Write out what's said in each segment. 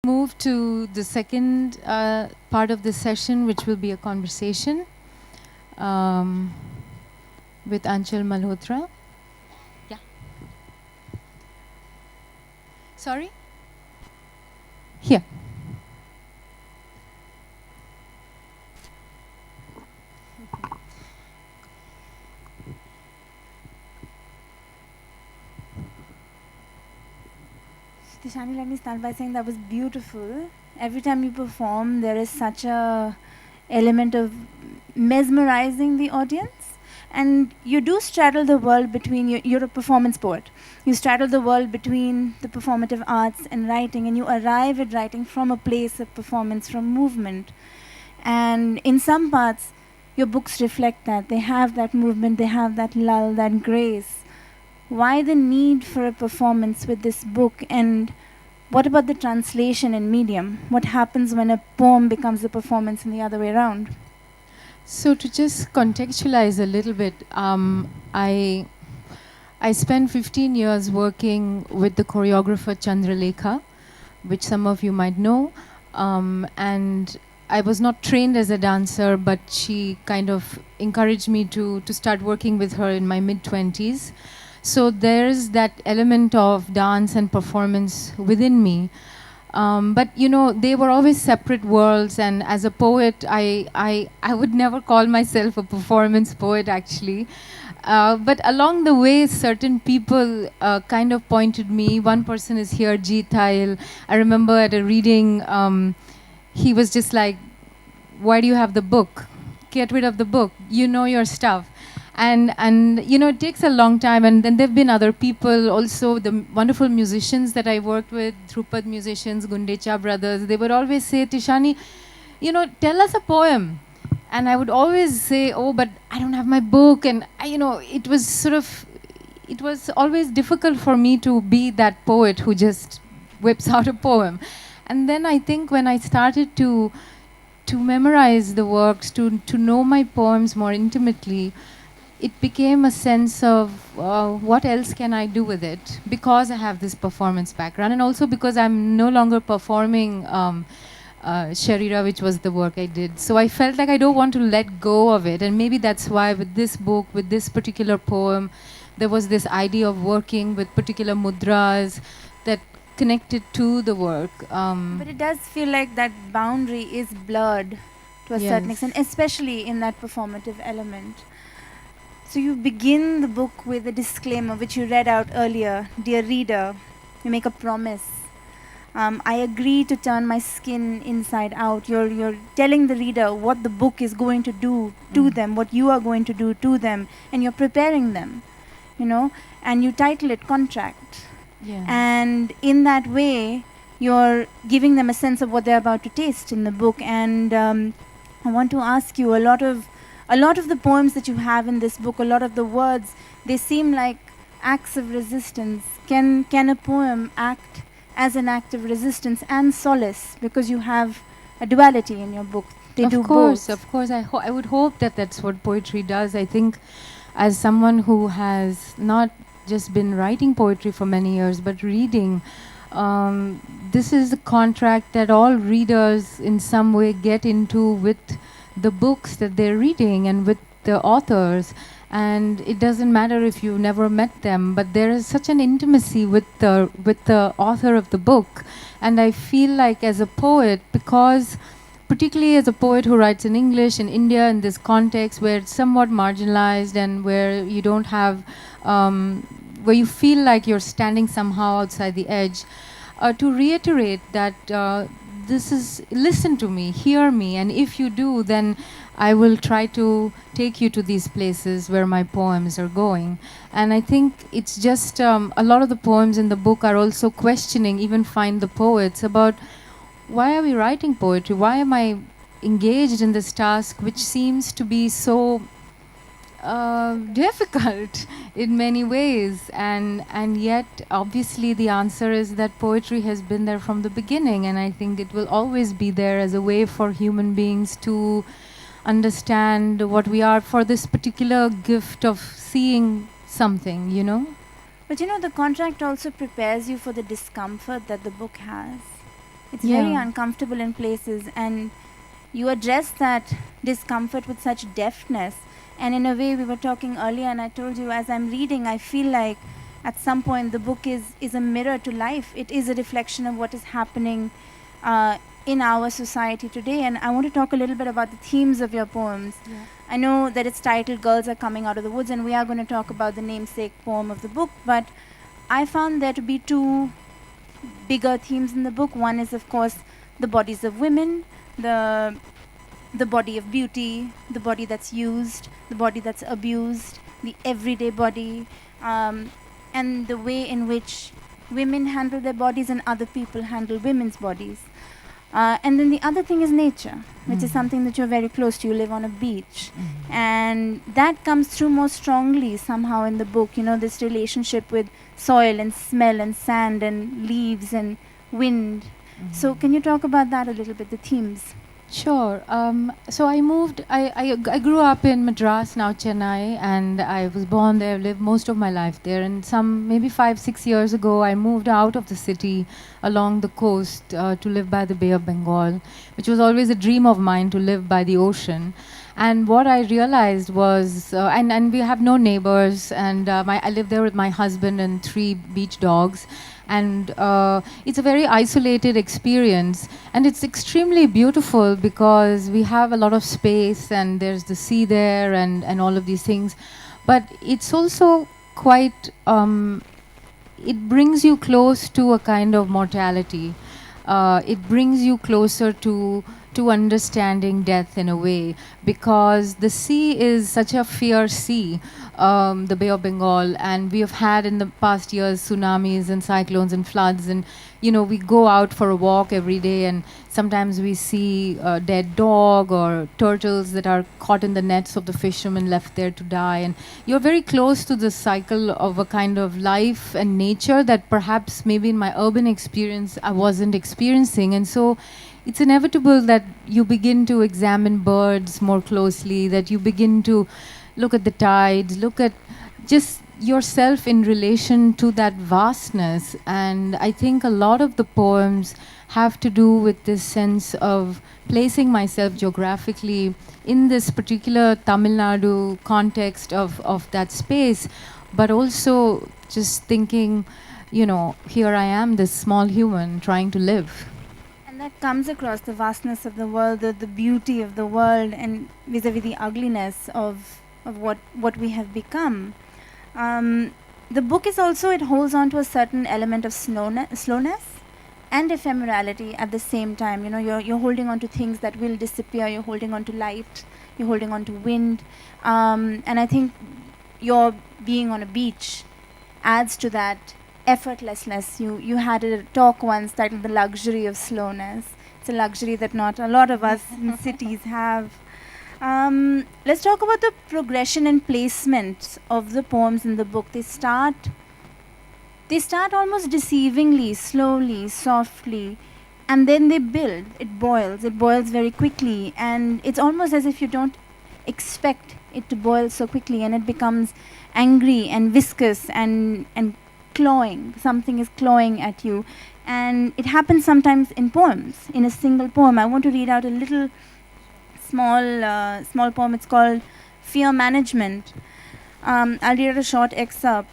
move to the second part of the session, which will be a conversation with Aanchal Malhotra. Yeah. Sorry? Here. Tishani, let me start by saying that was beautiful. Every time you perform, there is such a element of mesmerizing the audience. And you do straddle the world between, you're a performance poet. You straddle the world between the performative arts and writing, and you arrive at writing from a place of performance, from movement. And in some parts, your books reflect that. They have that movement, they have that lull, that grace. Why the need for a performance with this book? And what about the translation and medium? What happens when a poem becomes a performance and the other way around? So to just contextualize a little bit, I spent 15 years working with the choreographer Chandralekha, which some of you might know, and I was not trained as a dancer, but she kind of encouraged me to start working with her in my mid-20s. So there's that element of dance and performance within me. But you know, they were always separate worlds, and as a poet, I would never call myself a performance poet, actually. But along the way, certain people kind of pointed me. One person is here, G. Thail. I remember at a reading, he was just like, why do you have the book? Get rid of the book. You know your stuff. And you know, it takes a long time, and then there have been other people also, the wonderful musicians that I worked with, Dhrupad musicians, Gundecha brothers. They would always say, Tishani, you know, tell us a poem. And I would always say, oh, but I don't have my book. And you know, it was always difficult for me to be that poet who just whips out a poem. And then I think when I started to memorize the works, to know my poems more intimately, it became a sense of what else can I do with it, because I have this performance background, and also because I'm no longer performing Sharira, which was the work I did. So I felt like I don't want to let go of it, and maybe that's why with this book, with this particular poem, there was this idea of working with particular mudras that connected to the work. But it does feel like that boundary is blurred to a certain extent, especially in that performative element. So you begin the book with a disclaimer, which you read out earlier. Dear reader, you make a promise. I agree to turn my skin inside out. You're telling the reader what the book is going to do to them, what you are going to do to them, and you're preparing them, you know, and you title it Contract. Yeah. And in that way, you're giving them a sense of what they're about to taste in the book. And I want to ask you, a lot of the poems that you have in this book, a lot of the words, they seem like acts of resistance. Can a poem act as an act of resistance and solace? Because you have a duality in your book. They do both. Of course. I would hope that that's what poetry does. I think as someone who has not just been writing poetry for many years, but reading, this is a contract that all readers in some way get into with the books that they're reading and with the authors. And it doesn't matter if you've never met them, but there is such an intimacy with the author of the book. And I feel like as a poet, because particularly as a poet who writes in English in India, in this context where it's somewhat marginalized and where you don't have, where you feel like you're standing somehow outside the edge, to reiterate that this is, listen to me, hear me, and if you do, then I will try to take you to these places where my poems are going. And I think it's just a lot of the poems in the book are also questioning, even Find the Poets, about why are we writing poetry? Why am I engaged in this task, which seems to be so difficult in many ways, and yet obviously the answer is that poetry has been there from the beginning, and I think it will always be there as a way for human beings to understand what we are, for this particular gift of seeing something, you know. But you know, the contract also prepares you for the discomfort that the book has. It's very Yeah. uncomfortable in places, and you address that discomfort with such deftness. And in a way, we were talking earlier, and I told you, as I'm reading, I feel like at some point the book is a mirror to life. It is a reflection of what is happening in our society today. And I want to talk a little bit about the themes of your poems. Yeah. I know that it's titled Girls Are Coming Out of the Woods, and we are going to talk about the namesake poem of the book, but I found there to be two bigger themes in the book. One is, of course, the bodies of women, the body of beauty, the body that's used, the body that's abused, the everyday body, and the way in which women handle their bodies and other people handle women's bodies. And then the other thing is nature, which is something that you're very close to. You live on a beach. And that comes through more strongly somehow in the book, you know, this relationship with soil and smell and sand and leaves and wind. So can you talk about that a little bit, the themes? Sure. So I moved, I grew up in Madras, now Chennai, and I was born there, lived most of my life there. And maybe 5, 6 years ago, I moved out of the city along the coast to live by the Bay of Bengal, which was always a dream of mine, to live by the ocean. And what I realized was, and we have no neighbors, and I live there with my husband and 3 beach dogs. And it's a very isolated experience, and it's extremely beautiful because we have a lot of space and there's the sea there and all of these things. But it's also quite, it brings you close to a kind of mortality. It brings you closer to understanding death in a way, because the sea is such a fierce sea, the Bay of Bengal, and we have had in the past years tsunamis and cyclones and floods, and you know, we go out for a walk every day, and sometimes we see a dead dog or turtles that are caught in the nets of the fishermen, left there to die, and you're very close to the cycle of a kind of life and nature that perhaps maybe in my urban experience I wasn't experiencing. And so it's inevitable that you begin to examine birds more closely, that you begin to look at the tides, look at just yourself in relation to that vastness. And I think a lot of the poems have to do with this sense of placing myself geographically in this particular Tamil Nadu context of that space, but also just thinking, you know, here I am, this small human trying to live. And that comes across the vastness of the world, the beauty of the world, and vis-a-vis the ugliness of what we have become. The book is also, it holds on to a certain element of slowness and ephemerality at the same time. You know, you're holding on to things that will disappear. You're holding on to light. You're holding on to wind. And I think your being on a beach adds to that effortlessness. You had a talk once titled The Luxury of Slowness. It's a luxury that not a lot of us in cities have. Let's talk about the progression and placement of the poems in the book. They start almost deceivingly, slowly, softly, and then they build. It boils very quickly, and it's almost as if you don't expect it to boil so quickly, and it becomes angry and viscous and clawing. Something is clawing at you, and it happens sometimes in poems, in a single poem. I want to read out a little small poem. It's called Fear Management. I'll read out a short excerpt.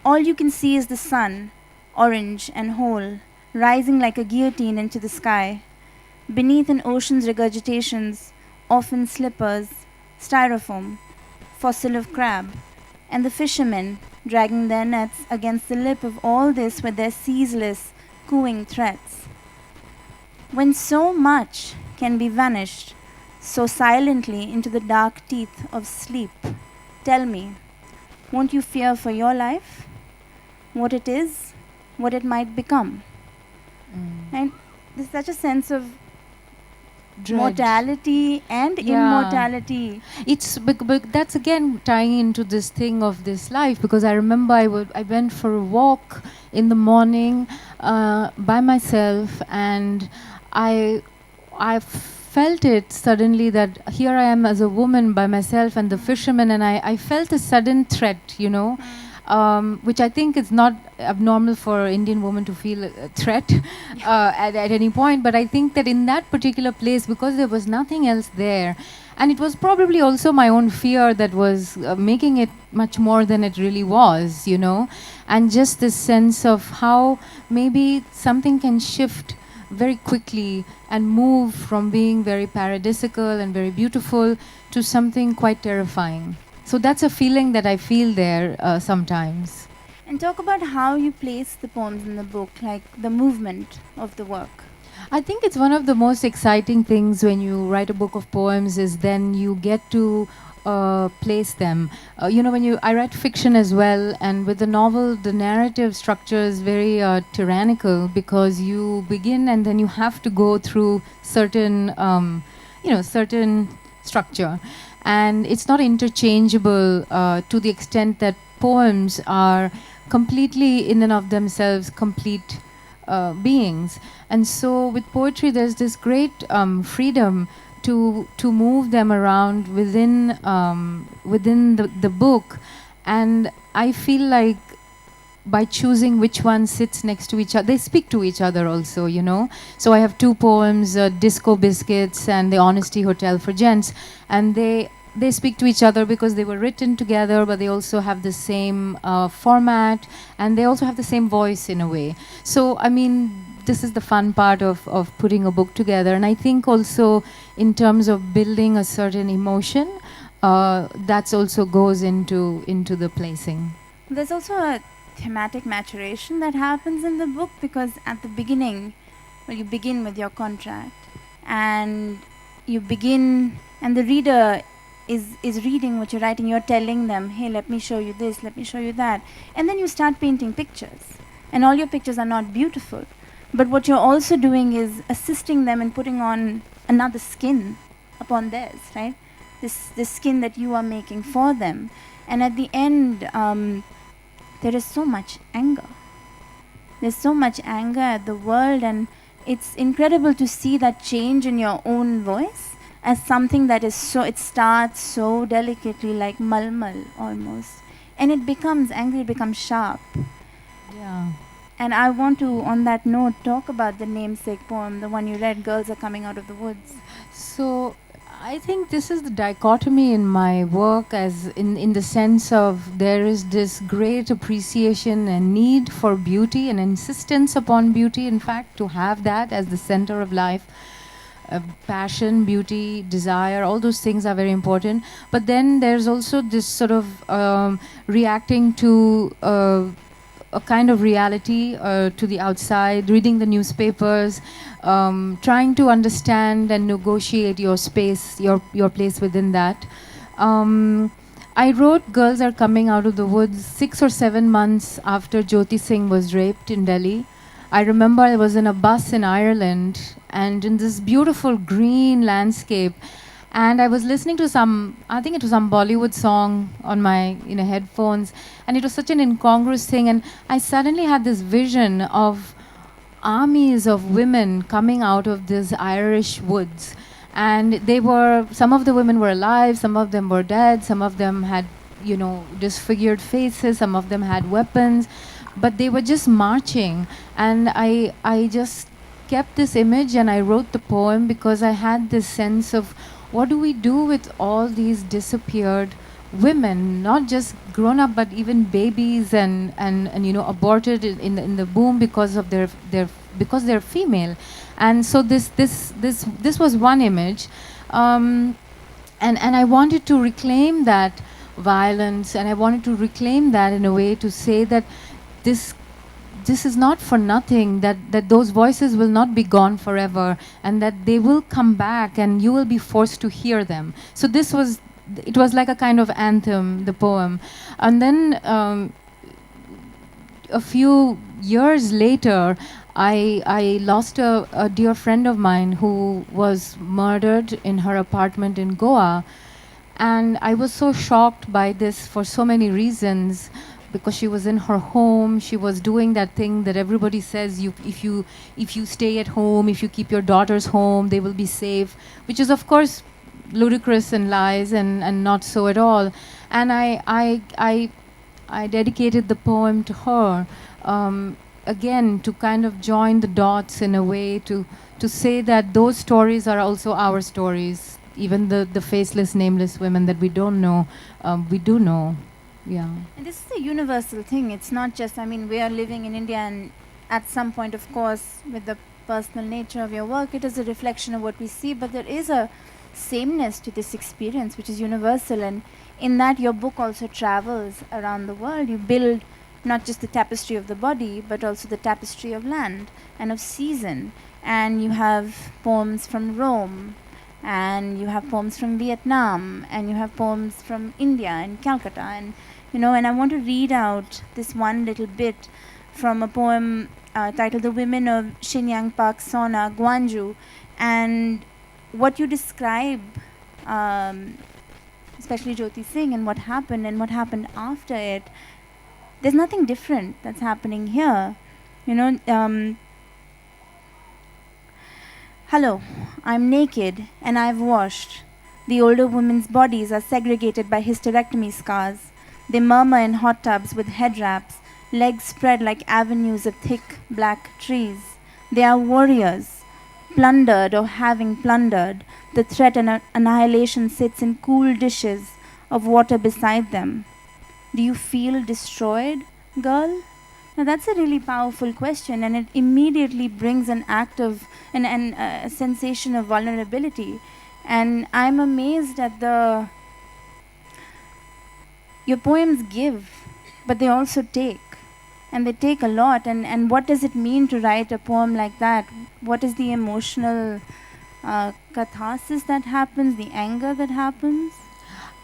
All you can see is the sun, orange and whole, rising like a guillotine into the sky. Beneath an ocean's regurgitations, often slippers, styrofoam, fossil of crab, and the fishermen dragging their nets against the lip of all this with their ceaseless, cooing threats. When so much can be vanished so silently into the dark teeth of sleep, tell me, won't you fear for your life? What it is, what it might become? And there's such a sense of Dread. mortality and immortality. It's that's again tying into this thing of this life, because I remember I went for a walk in the morning by myself, and I felt it suddenly that here I am as a woman by myself and the fishermen, and I felt a sudden threat, you know. which I think is not abnormal for Indian women to feel a threat at any point. But I think that in that particular place, because there was nothing else there, and it was probably also my own fear that was making it much more than it really was, you know, and just this sense of how maybe something can shift very quickly and move from being very paradisical and very beautiful to something quite terrifying. So that's a feeling that I feel there sometimes. And talk about how you place the poems in the book, like the movement of the work. I think it's one of the most exciting things when you write a book of poems is then you get to place them. You know, I write fiction as well, and with the novel, the narrative structure is very tyrannical because you begin and then you have to go through certain, certain structure, and it's not interchangeable to the extent that poems are completely in and of themselves complete beings. And so with poetry there's this great freedom to move them around within the book, and I feel like by choosing which one sits next to each other, they speak to each other also, you know. So I have two poems, Disco Biscuits and The Honesty Hotel for Gents, and they speak to each other because they were written together, but they also have the same format, and they also have the same voice in a way. So, I mean, this is the fun part of putting a book together. And I think also in terms of building a certain emotion, that also goes into the placing. There's also a thematic maturation that happens in the book, because at the beginning, well, you begin with your contract, and you begin, and the reader is reading what you're writing. You're telling them, hey, let me show you this, let me show you that, and then you start painting pictures, and all your pictures are not beautiful, but what you're also doing is assisting them in putting on another skin upon theirs, right? This skin that you are making for them. And at the end, there is so much anger. There's so much anger at the world, and it's incredible to see that change in your own voice as something that is so, it starts so delicately, like malmal almost, and it becomes angry, it becomes sharp. Yeah. And I want to, on that note, talk about the namesake poem, the one you read, Girls Are Coming Out of the Woods. So I think this is the dichotomy in my work, as in the sense of there is this great appreciation and need for beauty and insistence upon beauty, in fact, to have that as the center of life. Passion, beauty, desire, all those things are very important. But then there's also this sort of reacting to a kind of reality to the outside, reading the newspapers, trying to understand and negotiate your space, your place within that. I wrote Girls Are Coming Out of the Woods 6 or 7 months after Jyoti Singh was raped in Delhi. I remember I was in a bus in Ireland and in this beautiful green landscape, and I was listening to I think it was some Bollywood song on my headphones, and it was such an incongruous thing, and I suddenly had this vision of armies of women coming out of these Irish woods, and some of the women were alive, some of them were dead, some of them had disfigured faces, some of them had weapons, but they were just marching. And I just kept this image and I wrote the poem because I had this sense of what do we do with all these disappeared women, not just grown up but even babies and aborted in the womb because of because they're female. And so this was one image, and I wanted to reclaim that violence, and I wanted to reclaim that in a way to say that this is not for nothing, that those voices will not be gone forever, and that they will come back and you will be forced to hear them. So it was like a kind of anthem, the poem. And then a few years later, I lost a dear friend of mine who was murdered in her apartment in Goa. And I was so shocked by this for so many reasons, because she was in her home, she was doing that thing that everybody says, if you stay at home, if you keep your daughters home, they will be safe, which is of course ludicrous and lies and not so at all. And I I dedicated the poem to her. Again, to kind of join the dots in a way to say that those stories are also our stories. Even the faceless, nameless women that we don't know, we do know. Yeah. And this is a universal thing. It's not just, I mean, we are living in India, and at some point, of course, with the personal nature of your work, it is a reflection of what we see, but there is a sameness to this experience which is universal. And in that, your book also travels around the world. You build not just the tapestry of the body, but also the tapestry of land and of season. And you have poems from Rome, and you have poems from Vietnam, and you have poems from India and Calcutta. And and I want to read out this one little bit from a poem titled The Women of Shenyang Park Sona, Gwangju. And what you describe, especially Jyoti Singh, and what happened after it, there's nothing different that's happening here. Hello, I'm naked and I've washed. The older women's bodies are segregated by hysterectomy scars. They murmur in hot tubs with head wraps, legs spread like avenues of thick black trees. They are warriors, plundered or having plundered. The threat and annihilation sits in cool dishes of water beside them. Do you feel destroyed, girl? Now that's a really powerful question, and it immediately brings an act of a sensation of vulnerability. And I'm amazed at your poems give, but they also take. And they take a lot. And what does it mean to write a poem like that? What is the emotional catharsis that happens, the anger that happens?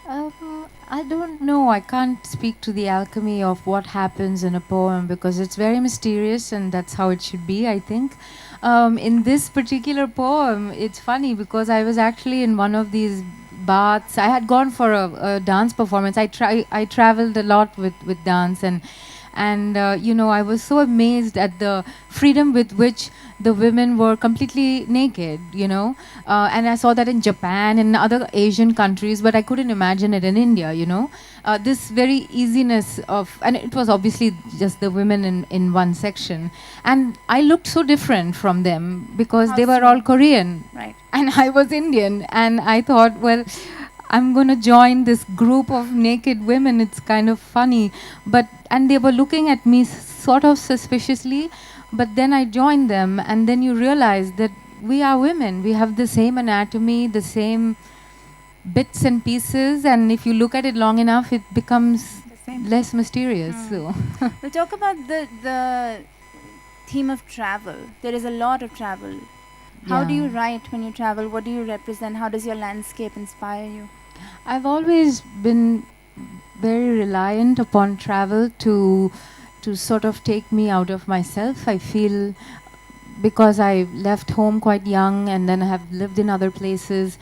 I don't know. I can't speak to the alchemy of what happens in a poem because it's very mysterious, and that's how it should be, I think. In this particular poem, it's funny because I was actually in one of these baths. I had gone for a dance performance. I traveled a lot with dance, and I was so amazed at the freedom with which the women were completely naked, and I saw that in Japan and other Asian countries, but I couldn't imagine it in India, this very easiness of, and it was obviously just the women in one section, and I looked so different from them because How they were so? all Korean, Right. and I was Indian, and I thought, well, I'm going to join this group of naked women. It's kind of funny. And they were looking at me sort of suspiciously, but then I joined them, and then you realize that we are women. We have the same anatomy, the same bits and pieces, and if you look at it long enough, it becomes The same. less mysterious. So. We'll talk about the theme of travel. There is a lot of travel. How do Yeah. you write when you travel? What do you represent? How does your landscape inspire you? I've always been very reliant upon travel to sort of take me out of myself. I feel because I left home quite young and then I have lived in other places,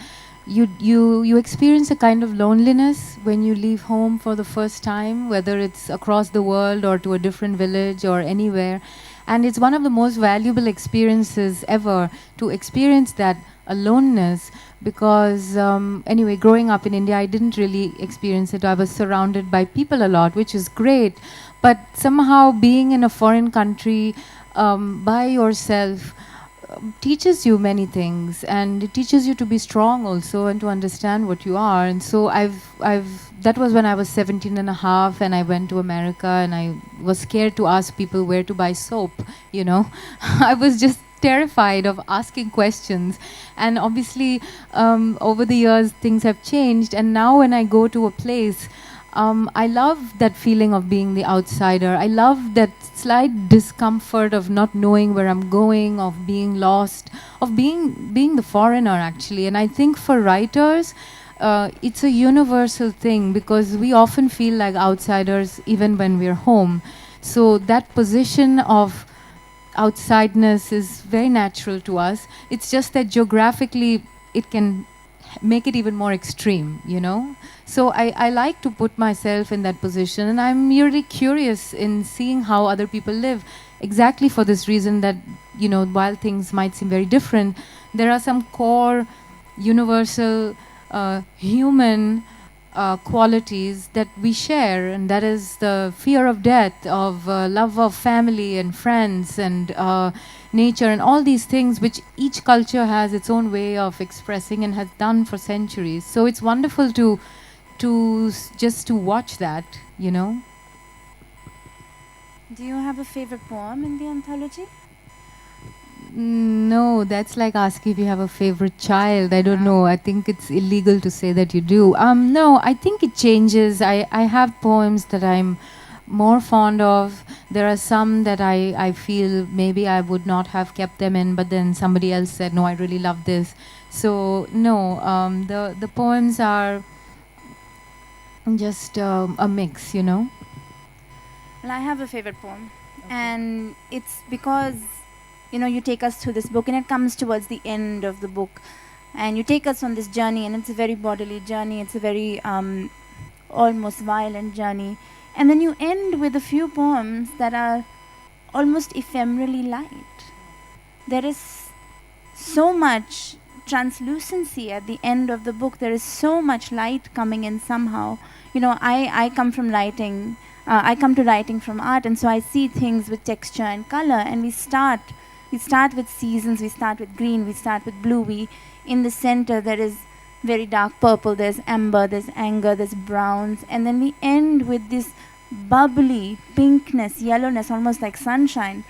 you experience a kind of loneliness when you leave home for the first time, whether it's across the world or to a different village or anywhere. And it's one of the most valuable experiences ever to experience that aloneness because anyway, growing up in India, I didn't really experience it. I was surrounded by people a lot, which is great, but somehow being in a foreign country by yourself teaches you many things, and it teaches you to be strong also and to understand what you are. And so that was when I was 17 and a half, and I went to America, and I was scared to ask people where to buy soap, I was just terrified of asking questions. And obviously over the years things have changed, and now when I go to a place, I love that feeling of being the outsider. I love that slight discomfort of not knowing where I'm going, of being lost, of being the foreigner, actually. And I think for writers, it's a universal thing because we often feel like outsiders even when we're home. So that position of outsideness is very natural to us. It's just that geographically it can make it even more extreme, So I like to put myself in that position, and I'm really curious in seeing how other people live, exactly for this reason that, while things might seem very different, there are some core, universal, human qualities that we share, and that is the fear of death, of love of family and friends and nature, and all these things which each culture has its own way of expressing and has done for centuries. So it's wonderful just to watch that, you know. Do you have a favorite poem in the anthology? No, that's like asking if you have a favorite child. I don't know. I think it's illegal to say that you do. No, I think it changes. I have poems that I'm more fond of. There are some that I feel maybe I would not have kept them in, but then somebody else said, no, I really love this. So no, the poems are just a mix, you know. Well, I have a favorite poem, and it's because you take us through this book, and it comes towards the end of the book, and you take us on this journey, and it's a very bodily journey. It's a very almost violent journey, and then you end with a few poems that are almost ephemerally light. There is so much translucency at the end of the book. There is so much light coming in somehow. I come from writing. I come to writing from art, and so I see things with texture and color. And we start with seasons. We start with green. We start with blue. In the center there is very dark purple. There's amber. There's anger. There's browns, and then we end with this bubbly pinkness, yellowness, almost like sunshine.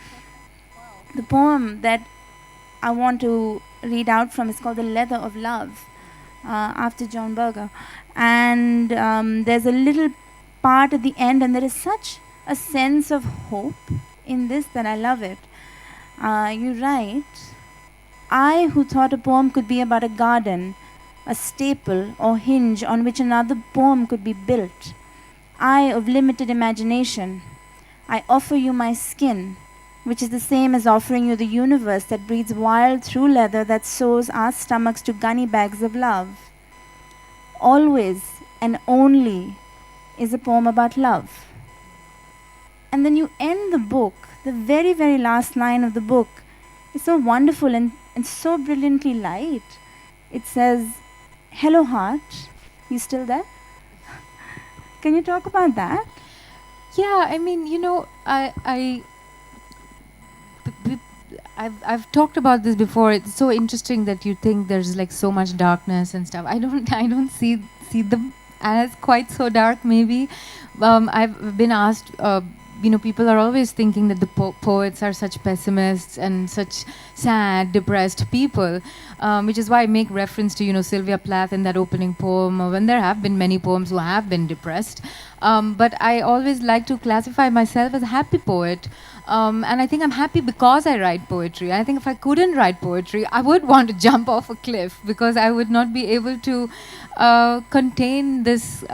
The poem that I want to read out from is called The Leather of Love, after John Berger. And there's a little part at the end, and there is such a sense of hope in this that I love it. You write, I who thought a poem could be about a garden, a staple or hinge on which another poem could be built. I of limited imagination, I offer you my skin, which is the same as offering you the universe that breathes wild through leather that sews our stomachs to gunny bags of love. Always and only is a poem about love. And then you end the book, the very, very last line of the book is so wonderful and so brilliantly light. It says, hello heart, you still there? Can you talk about that? Yeah, I mean, I've talked about this before. It's so interesting that you think there's like so much darkness and stuff. I don't see them as quite so dark. Maybe I've been asked. People are always thinking that the poets are such pessimists and such sad, depressed people, which is why I make reference to Sylvia Plath in that opening poem. When there have been many poems who have been depressed, but I always like to classify myself as a happy poet. And I think I'm happy because I write poetry. I think if I couldn't write poetry, I would want to jump off a cliff because I would not be able to contain this,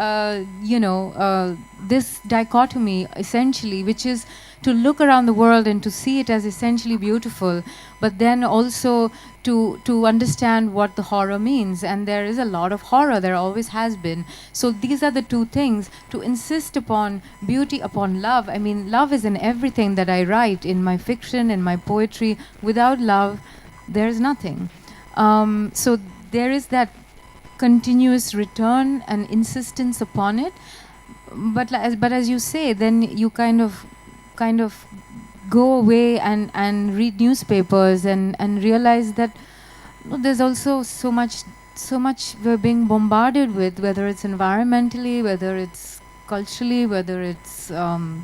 this dichotomy essentially, which is to look around the world and to see it as essentially beautiful, but then also to understand what the horror means. And there is a lot of horror, there always has been. So these are the two things, to insist upon beauty, upon love. I mean, love is in everything that I write, in my fiction, in my poetry. Without love, there's nothing. So there is that continuous return and insistence upon it. But as you say, then you kind of go away and read newspapers and realize that there's also so much we're being bombarded with, whether it's environmentally, whether it's culturally, whether it's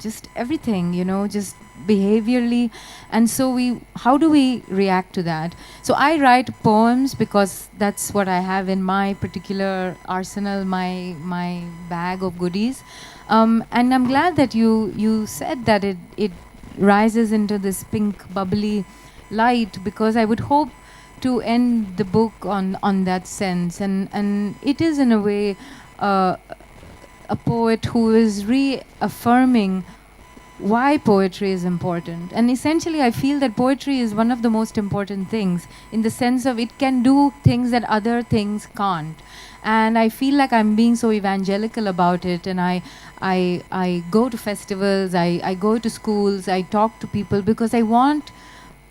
just everything, just behaviorally. And so how do we react to that? So I write poems because that's what I have in my particular arsenal, my bag of goodies. And I'm glad that you said that it rises into this pink bubbly light, because I would hope to end the book on that sense. And it is in a way a poet who is reaffirming why poetry is important. And essentially I feel that poetry is one of the most important things, in the sense of it can do things that other things can't. And I feel like I'm being so evangelical about it, and I go to festivals, I go to schools, I talk to people, because I want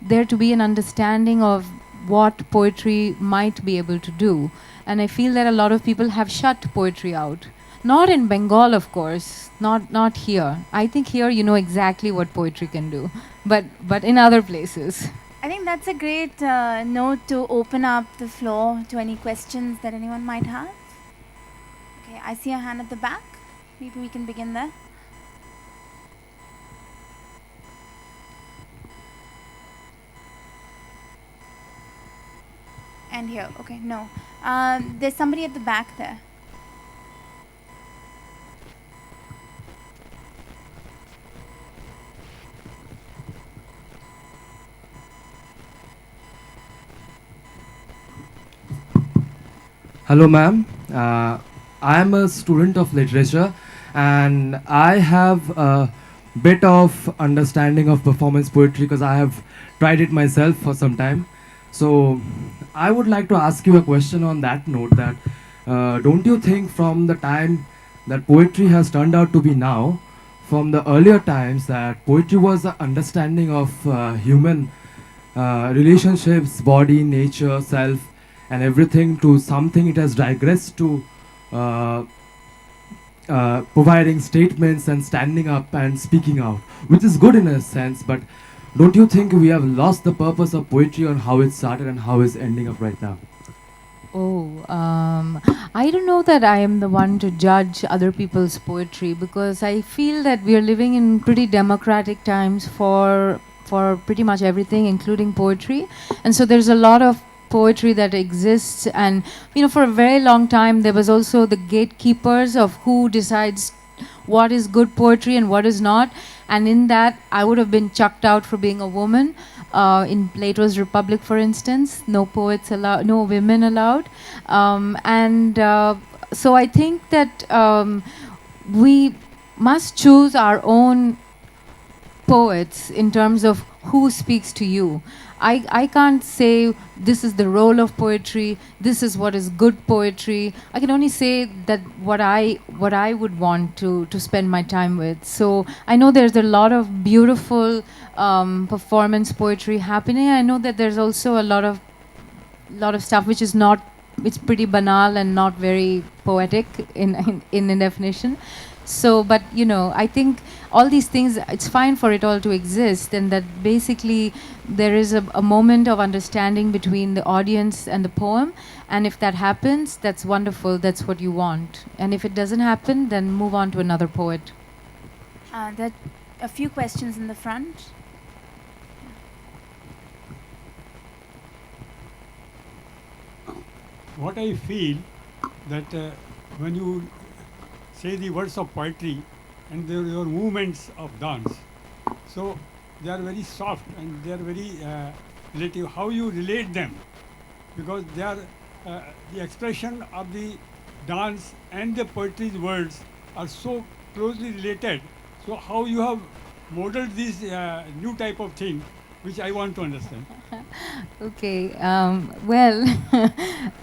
there to be an understanding of what poetry might be able to do. And I feel that a lot of people have shut poetry out. Not in Bengal, of course. Not here. I think here you know exactly what poetry can do, but in other places. I think that's a great note to open up the floor to any questions that anyone might have. Okay, I see a hand at the back. Maybe we can begin there. And here, okay, no. There's somebody at the back there. Hello, ma'am. I am a student of literature and I have a bit of understanding of performance poetry because I have tried it myself for some time. So, I would like to ask you a question on that note that don't you think from the time that poetry has turned out to be now, from the earlier times that poetry was the understanding of human relationships, body, nature, self, and everything to something it has digressed to uh, providing statements and standing up and speaking out, which is good in a sense, but don't you think we have lost the purpose of poetry on how it started and how it's ending up right now? Oh, I don't know that I am the one to judge other people's poetry because I feel that we are living in pretty democratic times for pretty much everything, including poetry, and so there's a lot of poetry that exists, and you know, for a very long time there was also the gatekeepers of who decides what is good poetry and what is not, and in that I would have been chucked out for being a woman. In Plato's Republic, for instance, no poets allowed, no women allowed, and so I think that we must choose our own poets in terms of who speaks to you. I can't say this is the role of poetry, this is what is good poetry. I can only say that what I would want to spend my time with. So I know there's a lot of beautiful performance poetry happening. I know that there's also a lot of stuff which is not, it's pretty banal and not very poetic in definition. So, but you know, I think all these things, it's fine for it all to exist, and that basically there is a moment of understanding between the audience and the poem, and if that happens, that's wonderful, that's what you want. And if it doesn't happen, then move on to another poet. There are a few questions in the front. What I feel that when you say the words of poetry and your movements of dance, so they are very soft and they are very relative. How you relate them, because they are the expression of the dance and the poetry's words are so closely related. So how you have modeled this new type of thing, which I want to understand. Okay, well,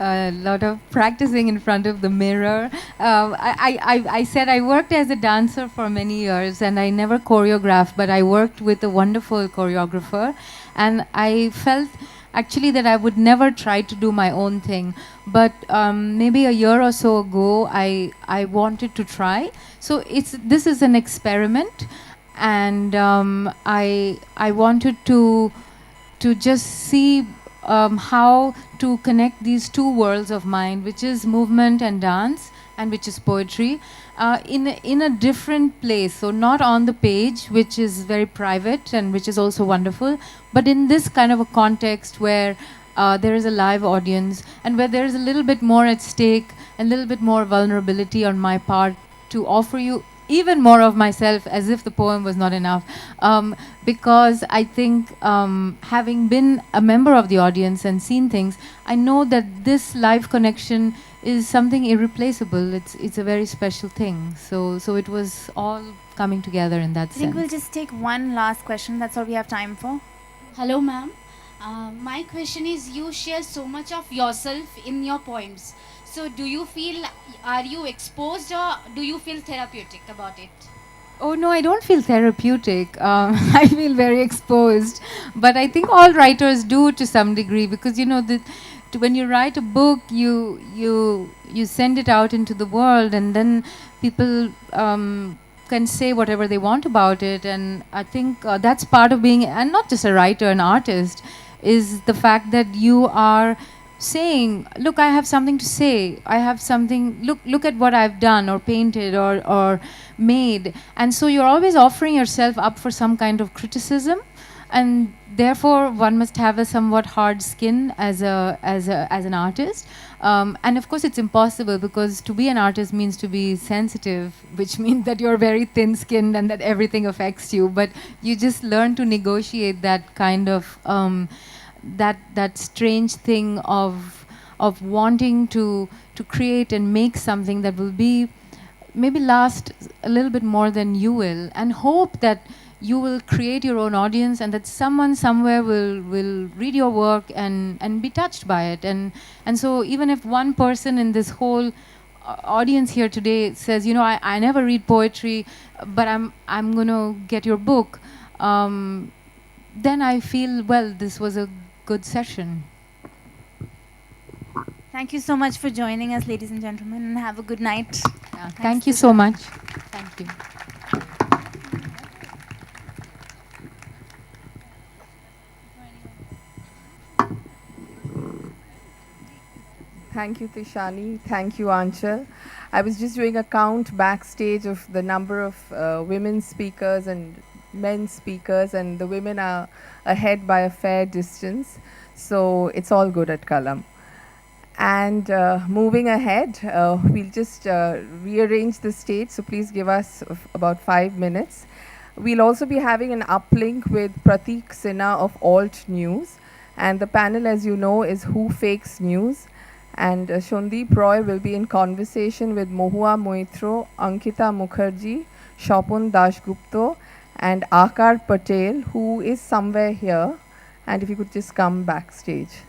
a lot of practicing in front of the mirror. I said I worked as a dancer for many years and I never choreographed, but I worked with a wonderful choreographer, and I felt actually that I would never try to do my own thing. But maybe a year or so ago, I wanted to try. So this is an experiment, and I wanted to just see how to connect these two worlds of mine, which is movement and dance, and which is poetry, in a different place. So not on the page, which is very private and which is also wonderful, but in this kind of a context where there is a live audience and where there is a little bit more at stake, a little bit more vulnerability on my part to offer you even more of myself, as if the poem was not enough. Because I think having been a member of the audience and seen things, I know that this live connection is something irreplaceable. It's a very special thing. So it was all coming together in that I think sense. we'll just take one last question. That's all we have time for. Hello, ma'am. My question is, you share so much of yourself in your poems. So do you feel, are you exposed or do you feel therapeutic about it? Oh no, I don't feel therapeutic. I feel very exposed, but I think all writers do to some degree, because you know when you write a book, you send it out into the world, and then people can say whatever they want about it. And I think that's part of being, and not just a writer, an artist, is the fact that you are saying, look, I have something to say, I have something, look at what I've done or painted or made. And so you're always offering yourself up for some kind of criticism, and therefore one must have a somewhat hard skin as an artist. And of course it's impossible, because to be an artist means to be sensitive, which means that you're very thin skinned and that everything affects you. But you just learn to negotiate that kind of that strange thing of wanting to create and make something that will be maybe last a little bit more than you will, and hope that you will create your own audience, and that someone somewhere will read your work and be touched by it. And so even if one person in this whole audience here today says, you know, I never read poetry, but I'm going to get your book, then I feel, well, this was a good session. Thank you so much for joining us, ladies and gentlemen, and have a good night. Thank you so much. Thank you. Thank you, Tishani. Thank you, Aanchal. I was just doing a count backstage of the number of women speakers and men speakers, and the women are ahead by a fair distance. So it's all good at Kalam. And moving ahead, we'll just rearrange the stage. So please give us about 5 minutes. We'll also be having an uplink with Pratik Sinha of Alt News. And the panel, as you know, is Who Fakes News. And Shondeep Roy will be in conversation with Mohua Moitro, Ankita Mukherjee, Shopun Dashgupto, and Akar Patel, who is somewhere here. And if you could just come backstage.